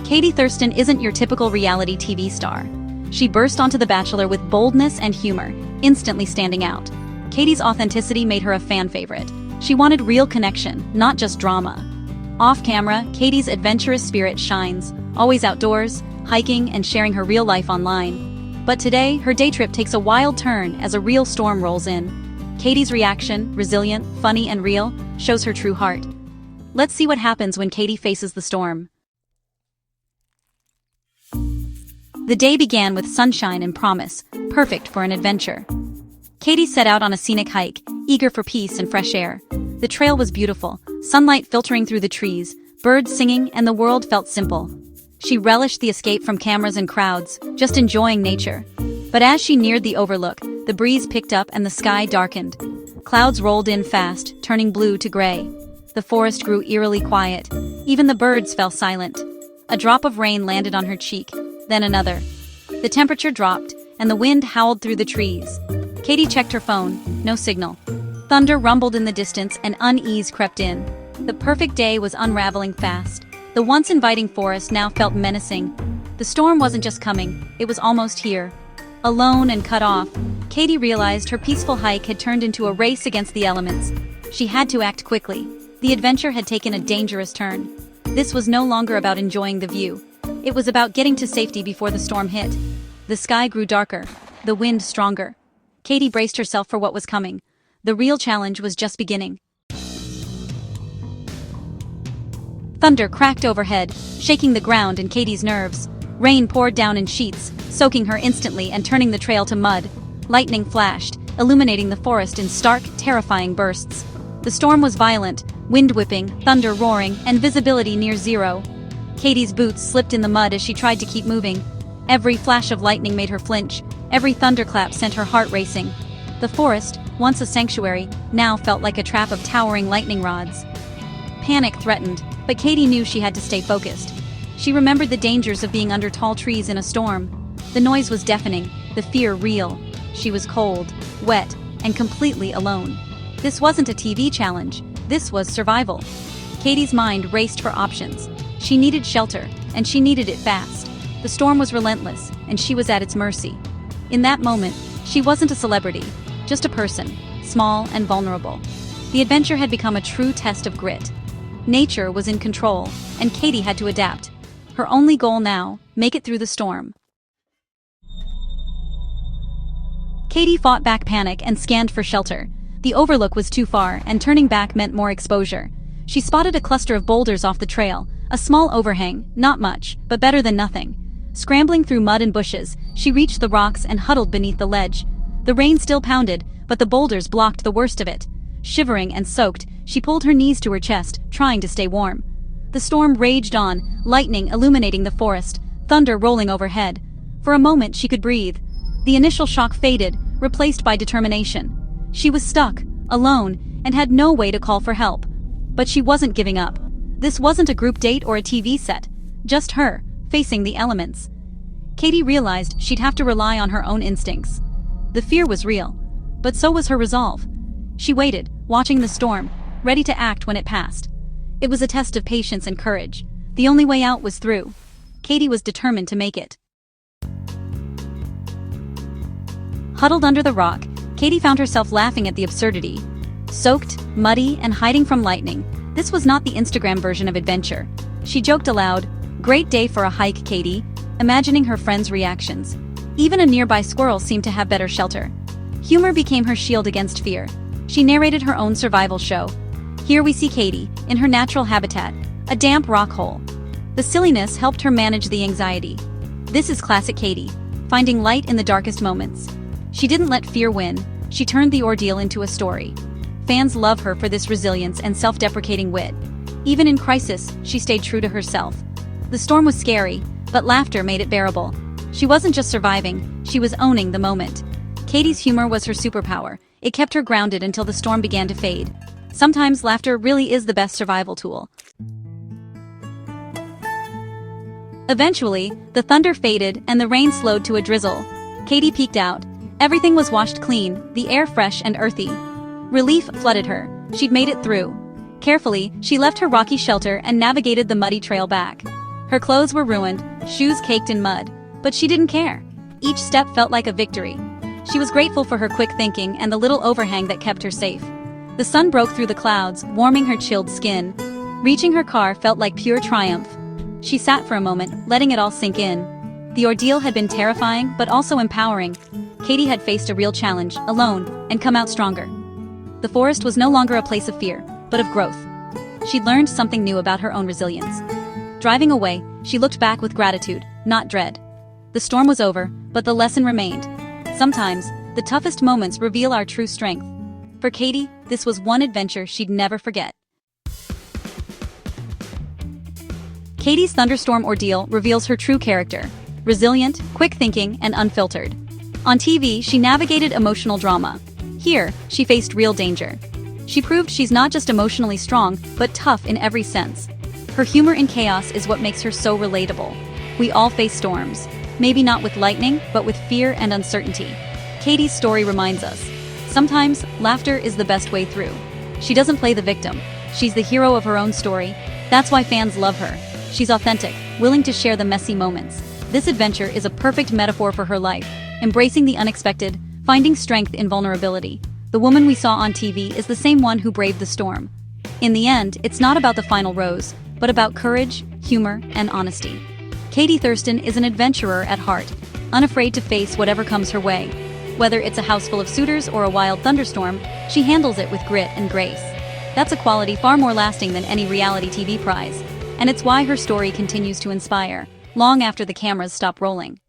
Katie Thurston isn't your typical reality TV star. She burst onto The Bachelor with boldness and humor, instantly standing out. Katie's authenticity made her a fan favorite. She wanted real connection, not just drama. Off-camera, Katie's adventurous spirit shines, always outdoors, hiking and sharing her real life online. But today, her day trip takes a wild turn as a real storm rolls in. Katie's reaction, resilient, funny and real, shows her true heart. Let's see what happens when Katie faces the storm. The day began with sunshine and promise, perfect for an adventure. Katie set out on a scenic hike, eager for peace and fresh air. The trail was beautiful, sunlight filtering through the trees, birds singing, and the world felt simple. She relished the escape from cameras and crowds, just enjoying nature. But as she neared the overlook, the breeze picked up and the sky darkened. Clouds rolled in fast, turning blue to gray. The forest grew eerily quiet. Even the birds fell silent. A drop of rain landed on her cheek, then another. The temperature dropped, and the wind howled through the trees. Katie checked her phone, no signal. Thunder rumbled in the distance and unease crept in. The perfect day was unraveling fast. The once inviting forest now felt menacing. The storm wasn't just coming, it was almost here. Alone and cut off, Katie realized her peaceful hike had turned into a race against the elements. She had to act quickly. The adventure had taken a dangerous turn. This was no longer about enjoying the view. It was about getting to safety before the storm hit. The sky grew darker, the wind stronger. Katie braced herself for what was coming. The real challenge was just beginning. Thunder cracked overhead, shaking the ground and Katie's nerves. Rain poured down in sheets, soaking her instantly and turning the trail to mud. Lightning flashed, illuminating the forest in stark, terrifying bursts. The storm was violent, wind whipping, thunder roaring, and visibility near zero. Katie's boots slipped in the mud as she tried to keep moving. Every flash of lightning made her flinch. Every thunderclap sent her heart racing. The forest, once a sanctuary, now felt like a trap of towering lightning rods. Panic threatened, but Katie knew she had to stay focused. She remembered the dangers of being under tall trees in a storm. The noise was deafening, the fear real. She was cold, wet, and completely alone. This wasn't a TV challenge, this was survival. Katie's mind raced for options. She needed shelter, and she needed it fast. The storm was relentless, and she was at its mercy. In that moment, she wasn't a celebrity, just a person, small and vulnerable. The adventure had become a true test of grit. Nature was in control, and Katie had to adapt. Her only goal now, make it through the storm. Katie fought back panic and scanned for shelter. The overlook was too far, and turning back meant more exposure. She spotted a cluster of boulders off the trail, a small overhang, not much, but better than nothing. Scrambling through mud and bushes, she reached the rocks and huddled beneath the ledge. The rain still pounded, but the boulders blocked the worst of it. Shivering and soaked, she pulled her knees to her chest, trying to stay warm. The storm raged on, lightning illuminating the forest, thunder rolling overhead. For a moment she could breathe. The initial shock faded, replaced by determination. She was stuck, alone, and had no way to call for help. But she wasn't giving up. This wasn't a group date or a TV set. Just her, facing the elements. Katie realized she'd have to rely on her own instincts. The fear was real, but so was her resolve. She waited, watching the storm, ready to act when it passed. It was a test of patience and courage. The only way out was through. Katie was determined to make it. Huddled under the rock, Katie found herself laughing at the absurdity. Soaked, muddy, and hiding from lightning, this was not the Instagram version of adventure. She joked aloud, "Great day for a hike, Katie," imagining her friends' reactions. Even a nearby squirrel seemed to have better shelter. Humor became her shield against fear. She narrated her own survival show. Here we see Katie, in her natural habitat, a damp rock hole. The silliness helped her manage the anxiety. This is classic Katie, finding light in the darkest moments. She didn't let fear win, she turned the ordeal into a story. Fans love her for this resilience and self-deprecating wit. Even in crisis, she stayed true to herself. The storm was scary, but laughter made it bearable. She wasn't just surviving, she was owning the moment. Katie's humor was her superpower. It kept her grounded until the storm began to fade. Sometimes laughter really is the best survival tool. Eventually, the thunder faded and the rain slowed to a drizzle. Katie peeked out. Everything was washed clean, the air fresh and earthy. Relief flooded her. She'd made it through. Carefully, she left her rocky shelter and navigated the muddy trail back. Her clothes were ruined, shoes caked in mud, but she didn't care. Each step felt like a victory. She was grateful for her quick thinking and the little overhang that kept her safe. The sun broke through the clouds, warming her chilled skin. Reaching her car felt like pure triumph. She sat for a moment, letting it all sink in. The ordeal had been terrifying, but also empowering. Katie had faced a real challenge, alone, and come out stronger. The forest was no longer a place of fear, but of growth. She'd learned something new about her own resilience. Driving away, she looked back with gratitude, not dread. The storm was over, but the lesson remained. Sometimes, the toughest moments reveal our true strength. For Katie, this was one adventure she'd never forget. Katie's Thunderstorm ordeal reveals her true character: resilient, quick thinking, and unfiltered. On TV, she navigated emotional drama. Here, she faced real danger. She proved she's not just emotionally strong, but tough in every sense. Her humor in chaos is what makes her so relatable. We all face storms. Maybe not with lightning, but with fear and uncertainty. Katie's story reminds us, sometimes, laughter is the best way through. She doesn't play the victim. She's the hero of her own story. That's why fans love her. She's authentic, willing to share the messy moments. This adventure is a perfect metaphor for her life, embracing the unexpected, finding strength in vulnerability. The woman we saw on TV is the same one who braved the storm. In the end, it's not about the final rose, but about courage, humor, and honesty. Katie Thurston is an adventurer at heart, unafraid to face whatever comes her way. Whether it's a house full of suitors or a wild thunderstorm, she handles it with grit and grace. That's a quality far more lasting than any reality TV prize, and it's why her story continues to inspire, long after the cameras stop rolling.